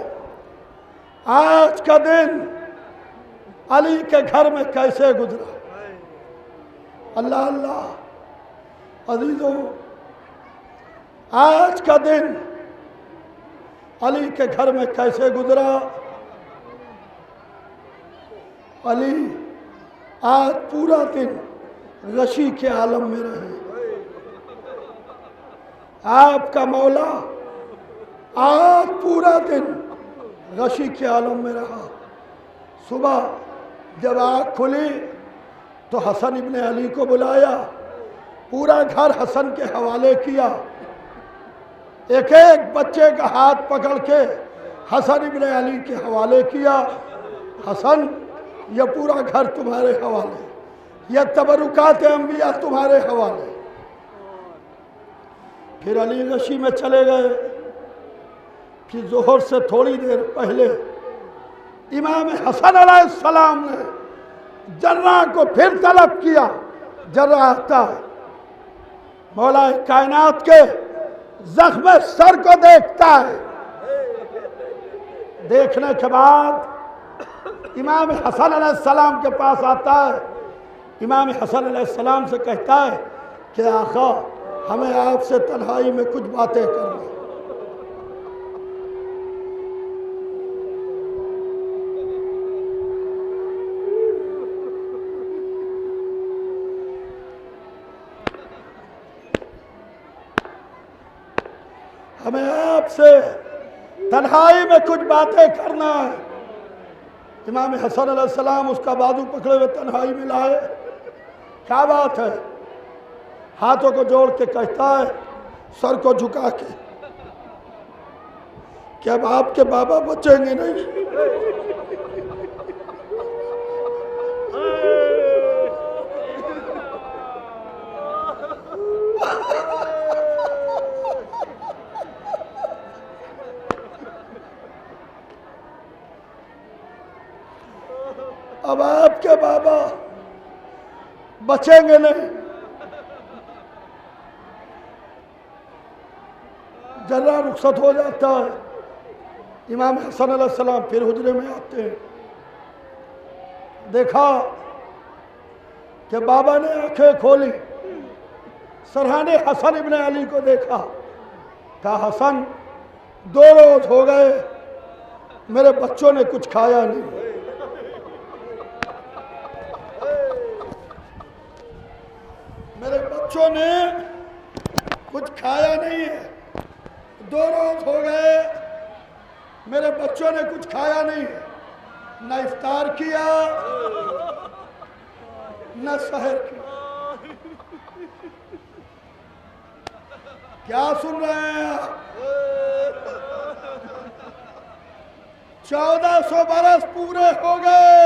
आज का दिन अली के घर में कैसे गुजरा। अल्लाह अल्लाह, अजीजों, आज का दिन अली के घर में कैसे गुजरा। अली आज पूरा दिन गशी के आलम में रहे। आपका मौला आज पूरा दिन गशी के आलम में रहा। सुबह जब आँख खुली तो हसन इब्ने अली को बुलाया। पूरा घर हसन के हवाले किया। एक एक बच्चे का हाथ पकड़ के हसन इब्ने अली के हवाले किया। हसन, यह पूरा घर तुम्हारे हवाले, यह तबरुकात अंबिया तुम्हारे हवाले। फिर अली गशी में चले गए। फिर जोहर से थोड़ी देर पहले इमाम हसन अलैहिस्सलाम ने जर्रा को फिर तलब किया। जर्रा आता है, मौला कायनात के जख्म सर को देखता है। देखने के बाद इमाम हसन अलैहिस्सलाम के पास आता है। इमाम हसन अलैहिस्सलाम से कहता है कि आका, हमें आपसे तन्हाई में कुछ बातें करनी। हमें आपसे तन्हाई में कुछ बातें करना है। इमाम हसन अलैहिस्सलाम उसका बाजू पकड़े हुए तन्हाई में लाए। क्या बात है? हाथों को जोड़ के कहता है, सर को झुका के, कि अब आपके बाबा बचेंगे नहीं। अब आपके बाबा बचेंगे नहीं। जर्रा रुखसत हो जाता है। इमाम हसन अलैहिस्सलाम फिर हुजरे में आते हैं। देखा कि बाबा ने आंखें खोली। सरहाने हसन इब्ने अली को देखा। कहा, हसन, 2 रोज हो गए मेरे बच्चों ने कुछ खाया नहीं। मेरे बच्चों ने कुछ खाया नहीं है। 2 रोज हो गए मेरे बच्चों ने कुछ खाया नहीं है। न इफ्तार किया न सहर किया। क्या सुन रहे हैं आप? 1400 बरस पूरे हो गए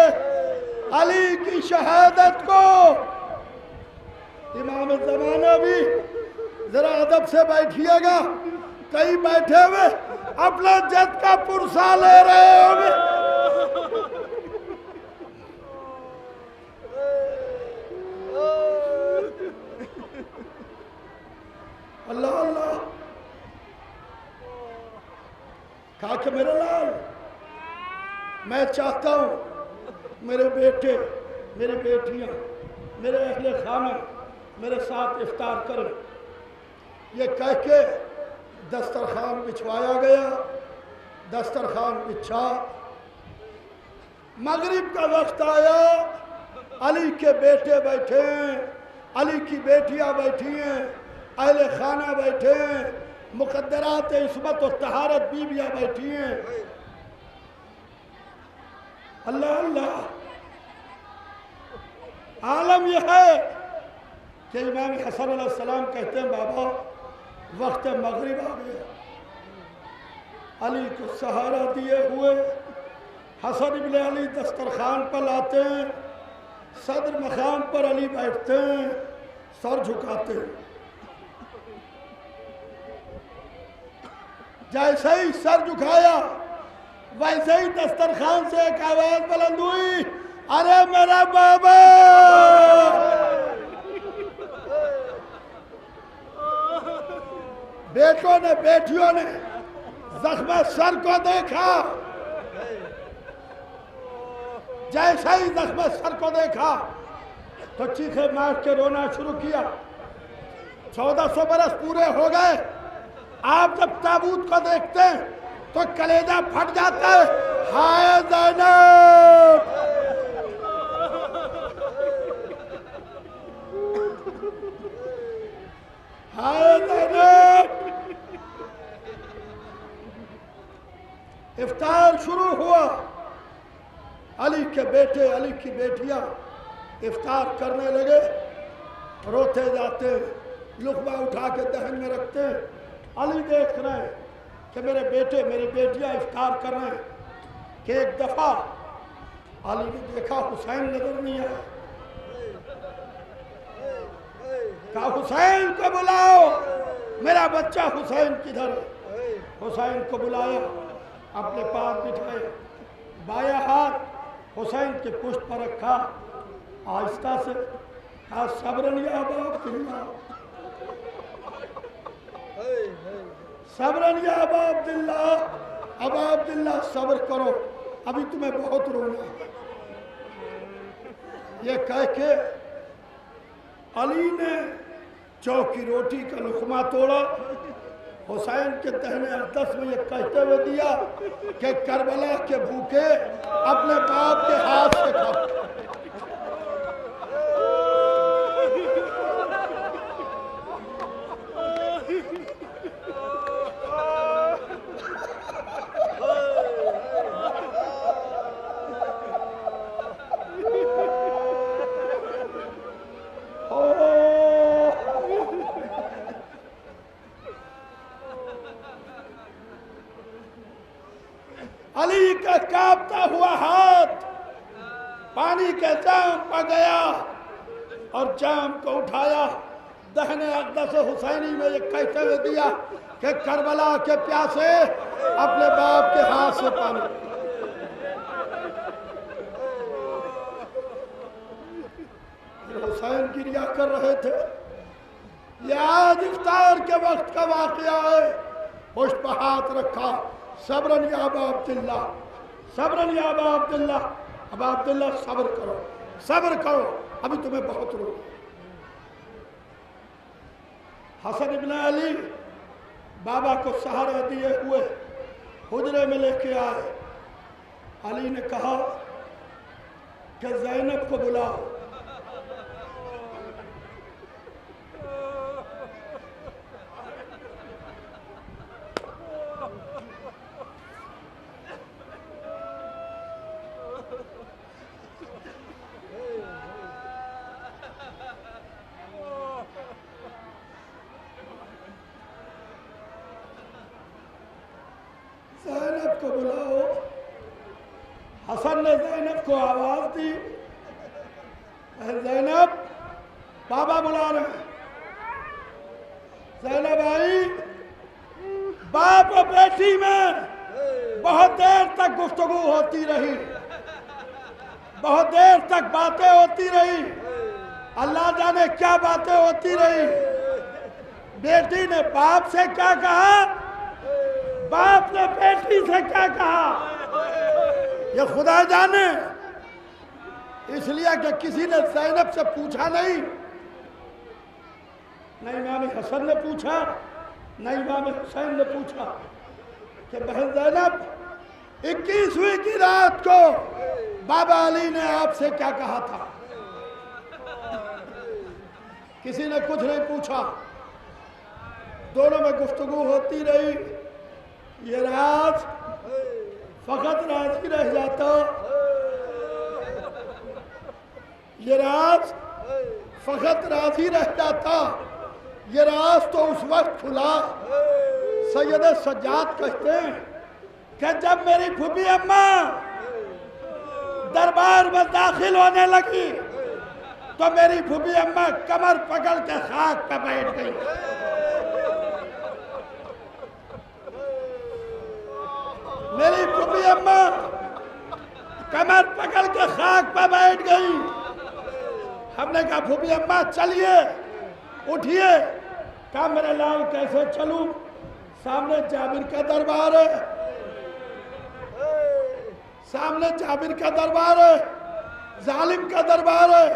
अली की शहादत को। इमाम ज़माना भी जरा अदब से बैठिएगा। कई बैठे हुए अपना जद का पुरसा ले रहे होंगे। अल्लाह अल्लाह, कहा कि मेरे लाल, मैं चाहता हूं मेरे बेटे, मेरी बेटियां, मेरे अहले खाना मेरे साथ इफ्तार करें। ये कह के दस्तरखान बिछवाया गया। दस्तरखान बिछा। मगरिब का वक्त आया। अली के बेटे बैठे हैं, अली की बेटियां बैठी हैं, अहले खाना बैठे हैं, मुकद्दरात इस्मत और तहारत बीबियां बैठी हैं। अल्लाह अल्लाह, आलम यह है कि इमाम हसन अलैहिस्सलाम कहते हैं, बाबा वक्त मगरिब आ गया। अली को सहारा दिए हुए हसन इब्न अली दस्तरखान पर लाते हैं। सदर मकाम पर अली बैठते हैं, सर झुकाते हैं। जैसे ही सर झुकाया वैसे ही दस्तरखान से एक आवाज बुलंद हुई, अरे मेरा बाबा। बेटों ने बेटियों ने जख्म सर को देखा। जैसे ही जख्म सर को देखा तो चीखे मार के रोना शुरू किया। 1400 बरस पूरे हो गए। आप जब ताबूत को देखते हैं तो कलेजा फट जाता है। हाय ज़ैनब, हाय ज़ैनब। इफ्तार शुरू हुआ। अली के बेटे अली की बेटियां इफ्तार करने लगे। रोते जाते, लुक़मा उठा के दहन में रखते हैं। अली देख रहे हैं कि मेरे बेटे मेरी बेटियां इफ्तार कर रहे हैं कि एक दफ़ा अली ने देखा हुसैन नजर नहीं आया। कहा हुसैन को बुलाओ, मेरा बच्चा हुसैन किधर है। हुसैन को बुलाया, अपने पास बिठाया, बाया हाथ हुसैन के पुष्ट पर रखा, आहिस्ता से कहा सब्रन या अबा अब्दुल्ला, सब्रन या अबा अब्दुल्ला, अबा अब्दुल्ला सब्र करो, अभी तुम्हें बहुत रोना है। ये कह के अली ने चौकी रोटी का लुक़मा तोड़ा, हुसैन के तहने अक़दस में ये कहते हुए दिया कि करबला के भूखे अपने बाप के हाथ से खाओ। अली का कांपता हुआ हाथ पानी के जाम पर गया और जाम को उठाया, दहने अक़दस हुसैनी में ये कहते हुए दिया कि करबला के प्यासे अपने बाप के हाथ से पानी। हुसैन गिरिया कर रहे थे। ये आज इफ्तार के वक्त का वाक़या है। पुष्प पर हाथ रखा, सब्रन या अबा अब्दुल्ला, सब्रन या अबा अब्दुल्ला, अबा अब्दुल्ला सब्र करो, सब्र करो, अभी तुम्हें बहुत रो। हसन इब्न अली बाबा को सहारा दिए हुए हुजरे में लेके आए। अली ने कहा कि ज़ैनब को बुलाओ। ज़ैनब को बुलाओ। हसन ने ज़ैनब को आवाज दी, ज़ैनब बाबा बुला रहे हैं। ज़ैनब आई। बाप और बेटी में बहुत देर तक गुफ्तगू होती रही, बहुत देर तक बातें होती रही, अल्लाह जाने क्या बातें होती रही। बेटी ने बाप से क्या कहा, बाप ने बेटी से क्या कहा, ये खुदा जाने। इसलिए कि किसी ने ज़ैनब से पूछा नहीं, न इमाम हसन ने पूछा, न इमाम हुसैन ने पूछा कि बहन ज़ैनब 21वीं की रात को बाबा अली ने आपसे क्या कहा था। किसी ने कुछ नहीं पूछा। दोनों में गुफ्तगू होती रही। ये राज फकत राजी रह जाता, ये राज फकत राजी रह जाता। ये राज तो उस वक्त खुला। सैयद सज्जाद कहते हैं कि जब मेरी फूफी अम्मा दरबार में दाखिल होने लगी तो मेरी फूफी अम्मा कमर पकड़ के खाक पे बैठ गई। मेरी फूफी अम्मा कमर पकड़ के खाक पे बैठ गई। हमने कहा फूफी अम्मा चलिए, उठिए। कहा मेरे लाल कैसे चलूं, सामने जाबिर का दरबार है, सामने जाबिर का दरबार है, जालिम का दरबार है।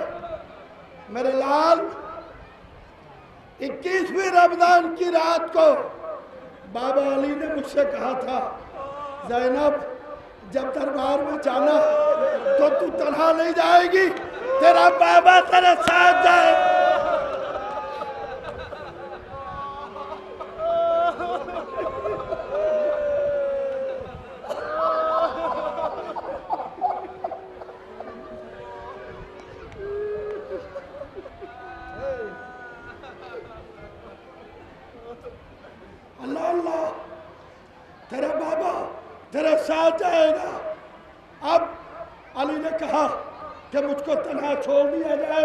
मेरे लाल 21वीं रमजान की रात को बाबा अली ने मुझसे कहा था, ज़ैनब जब दरबार में जाना तो तू तन्हा नहीं जाएगी, तेरा बाबा तेरे साथ जाए। अल्लाह अल्लाह, तेरा बाबा तेरे साथ जाएगा। अब अली ने कहा कि मुझको तन्हा छोड़ दिया जाए।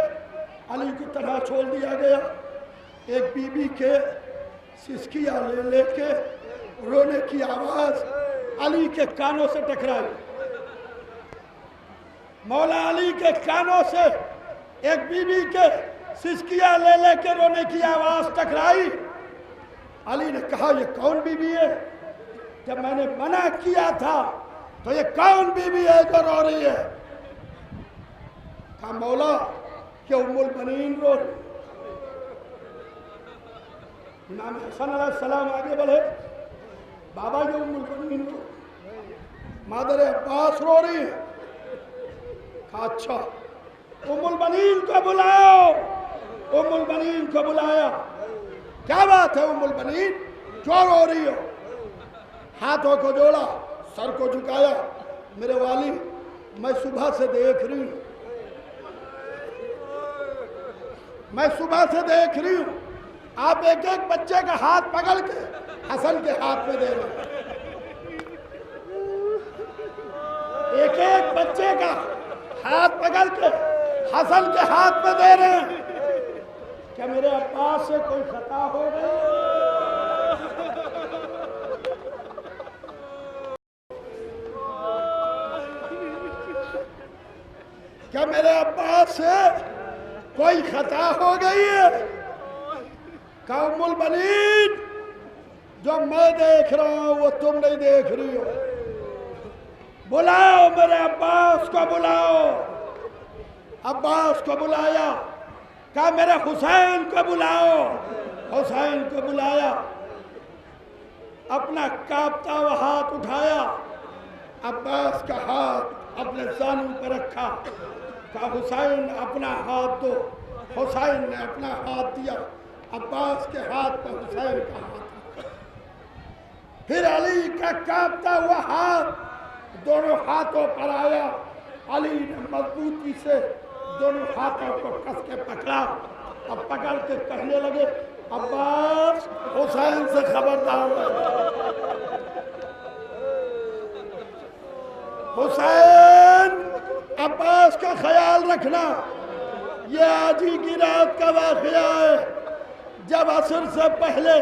अली को तन्हा छोड़ दिया गया। एक बीबी के सिसकियाँ ले लेके रोने की आवाज़ अली के कानों से टकराई। मौला अली के कानों से एक बीबी के सिसकियाँ ले लेके रोने की आवाज़ टकराई। अली ने कहा ये कौन बीबी है? जब मैंने मना किया था तो ये कौन बीबी है जो रो रही है? कहा मौला कि उम्मुल बनीन रो रही। इमाम हसन अलैहिस्सलाम आगे बढ़े, बाबा जो उम्मुल बनीन रो, मादर अब्बास रो रही है। कहा अच्छा उम्मुल बनीन को बुलाओ। उम्मुल बनीन को बुलाया। क्या बात है उम्मुल बनीन, क्यों रो रही हो? हाथों को जोड़ा, सर को झुकाया। मेरे वाली मैं सुबह से देख रही हूं, मैं सुबह से देख रही हूं आप एक एक बच्चे का हाथ पकड़ के हसन के हाथ में दे रहे हैं। एक एक बच्चे का हाथ पकड़ के हसन के हाथ में दे रहे हैं। क्या मेरे अब्बास से कोई खता हो गई? क्या मेरे अब्बास से कोई खता हो गई है? क्या उम्मुल बनीन जो मैं देख रहा हूं वो तुम नहीं देख रही हो? बुलाओ मेरे अब्बास को बुलाओ। अब्बास को बुलाया। कहा मेरे हुसैन को बुलाओ। हुसैन को बुलाया। अपना कांपता हुआ हाथ उठाया, अब्बास का हाथ अपने जानू पर रखा। कहा हुसैन अपना हाथ दो। हुसैन ने अपना हाथ दिया। अब्बास के हाथ पर हुसैन का हाथ रखा। फिर अली का कांपता हुआ हाथ दोनों हाथों पर आया। अली ने मजबूती से दोनों हाथों को कस के पकड़ा। अब पकड़ के कहने लगे अब्बास हुसैन से खबरदार हुसैन, अब्बास का ख्याल रखना। ये आज ही की रात का वाक़या है जब असर से पहले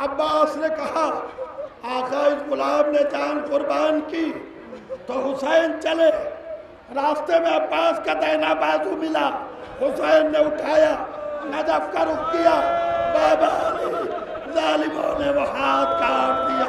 अब्बास ने कहा आका इस गुलाम ने जान कुर्बान की तो हुसैन चले। रास्ते में अब्बास का दाहिना बाजू मिला। हुसैन ने उठाया, नजफ का रुख किया। बाबा जालिमों ने वो हाथ काट दिया।